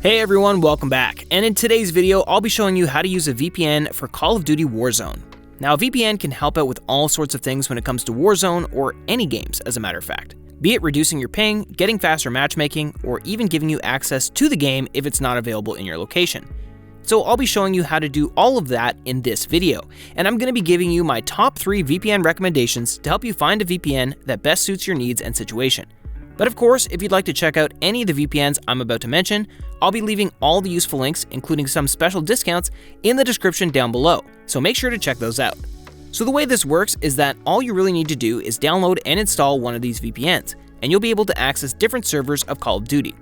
Hey everyone, welcome back, and in today's video I'll be showing you how to use a VPN for Call of Duty Warzone. Now a VPN can help out with all sorts of things when it comes to Warzone or any games as a matter of fact. Be it reducing your ping, getting faster matchmaking, or even giving you access to the game if it's not available in your location. So I'll be showing you how to do all of that in this video, and I'm going to be giving you my top 3 VPN recommendations to help you find a VPN that best suits your needs and situation. But of course, if you'd like to check out any of the VPNs I'm about to mention, I'll be leaving all the useful links, including some special discounts, in the description down below, so make sure to check those out. So the way this works is that all you really need to do is download and install one of these VPNs, and you'll be able to access different servers of Call of Duty.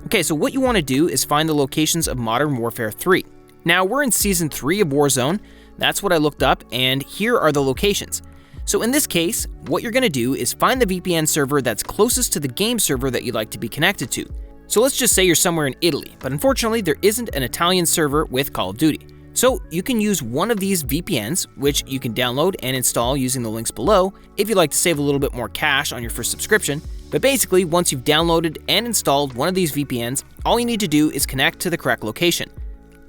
Okay, so what you want to do is find the locations of Modern Warfare 3. Now, we're in Season 3 of Warzone, that's what I looked up, and here are the locations. So in this case, what you're going to do is find the VPN server that's closest to the game server that you'd like to be connected to. So let's just say you're somewhere in Italy, but unfortunately there isn't an Italian server with Call of Duty. So you can use one of these VPNs, which you can download and install using the links below if you'd like to save a little bit more cash on your first subscription. But basically, once you've downloaded and installed one of these VPNs, all you need to do is connect to the correct location.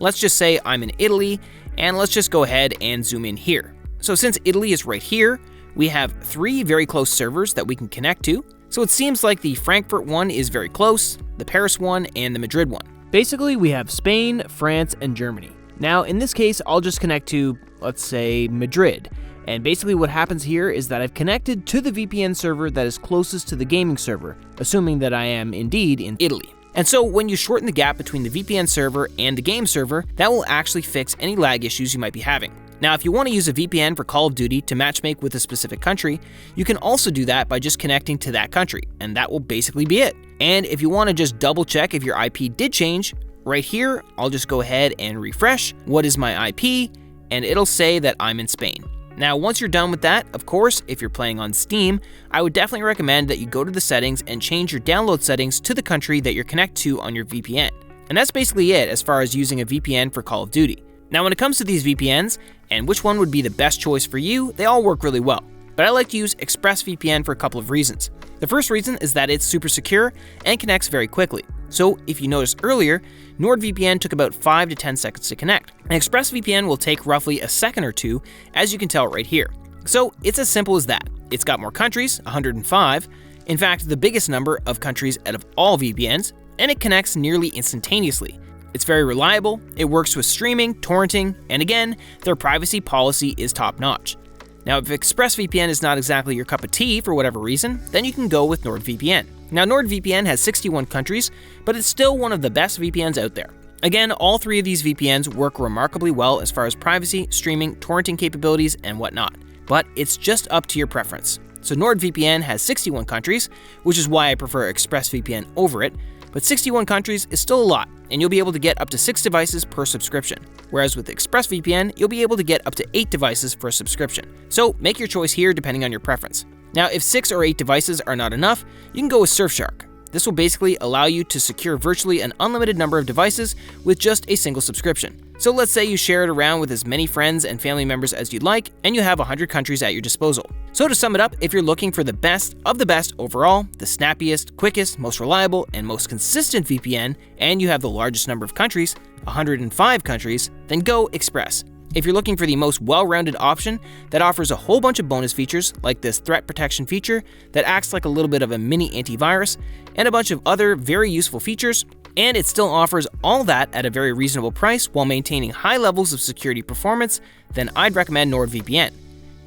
Let's just say I'm in Italy, and let's just go ahead and zoom in here. So since Italy is right here, we have 3 very close servers that we can connect to. So it seems like the Frankfurt one is very close, the Paris one, and the Madrid one. Basically, we have Spain, France, and Germany. Now, in this case, I'll just connect to, let's say, Madrid. And basically what happens here is that I've connected to the VPN server that is closest to the gaming server, assuming that I am indeed in Italy. And so when you shorten the gap between the VPN server and the game server, that will actually fix any lag issues you might be having. Now, if you want to use a VPN for Call of Duty to matchmake with a specific country, you can also do that by just connecting to that country, and that will basically be it. And if you want to just double check if your IP did change, right here, I'll just go ahead and refresh what is my IP, and it'll say that I'm in Spain. Now, once you're done with that, of course, if you're playing on Steam, I would definitely recommend that you go to the settings and change your download settings to the country that you're connected to on your VPN. And that's basically it as far as using a VPN for Call of Duty. Now, when it comes to these VPNs, and which one would be the best choice for you, they all work really well. But I like to use ExpressVPN for a couple of reasons. The first reason is that it's super secure and connects very quickly. So if you noticed earlier, NordVPN took about 5 to 10 seconds to connect. And ExpressVPN will take roughly a second or two, as you can tell right here. So it's as simple as that. It's got more countries, 105. In fact, the biggest number of countries out of all VPNs, and it connects nearly instantaneously. It's very reliable, it works with streaming, torrenting, and again, their privacy policy is top-notch. Now, if ExpressVPN is not exactly your cup of tea for whatever reason, then you can go with NordVPN. Now, NordVPN has 61 countries, but it's still one of the best VPNs out there. Again, all 3 of these VPNs work remarkably well as far as privacy, streaming, torrenting capabilities, and whatnot. But it's just up to your preference. So NordVPN has 61 countries, which is why I prefer ExpressVPN over it, but 61 countries is still a lot, and you'll be able to get up to 6 devices per subscription. Whereas with ExpressVPN, you'll be able to get up to 8 devices for a subscription. So make your choice here depending on your preference. Now, if 6 or 8 devices are not enough, you can go with Surfshark. This will basically allow you to secure virtually an unlimited number of devices with just a single subscription. So let's say you share it around with as many friends and family members as you'd like, and you have 100 countries at your disposal. So to sum it up, if you're looking for the best of the best overall, the snappiest, quickest, most reliable, and most consistent VPN, and you have the largest number of countries, 105 countries, then go Express. If you're looking for the most well-rounded option that offers a whole bunch of bonus features like this threat protection feature that acts like a little bit of a mini antivirus and a bunch of other very useful features, and it still offers all that at a very reasonable price while maintaining high levels of security performance, then I'd recommend NordVPN.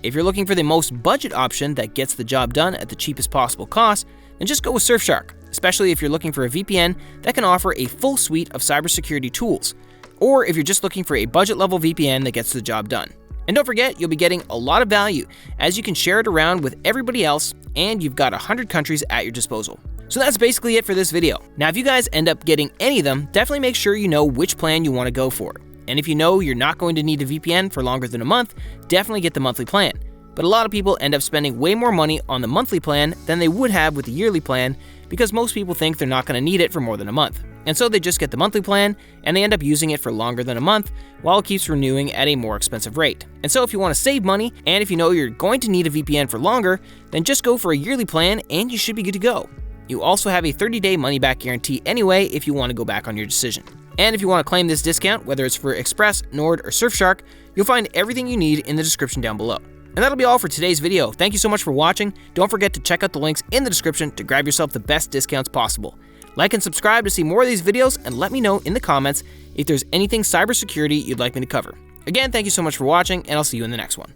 If you're looking for the most budget option that gets the job done at the cheapest possible cost, then just go with Surfshark, especially if you're looking for a VPN that can offer a full suite of cybersecurity tools, or if you're just looking for a budget-level VPN that gets the job done. And don't forget, you'll be getting a lot of value as you can share it around with everybody else, and you've got 100 countries at your disposal. So that's basically it for this video. Now, if you guys end up getting any of them, definitely make sure you know which plan you want to go for. And if you know you're not going to need a VPN for longer than a month, definitely get the monthly plan. But a lot of people end up spending way more money on the monthly plan than they would have with the yearly plan because most people think they're not going to need it for more than a month. And so they just get the monthly plan, and they end up using it for longer than a month, while it keeps renewing at a more expensive rate. And so if you want to save money, and if you know you're going to need a VPN for longer, then just go for a yearly plan, and you should be good to go. You also have a 30-day money-back guarantee anyway if you want to go back on your decision. And if you want to claim this discount, whether it's for Express, Nord, or Surfshark, you'll find everything you need in the description down below. And that'll be all for today's video. Thank you so much for watching. Don't forget to check out the links in the description to grab yourself the best discounts possible. Like and subscribe to see more of these videos, and let me know in the comments if there's anything cybersecurity you'd like me to cover. Again, thank you so much for watching, and I'll see you in the next one.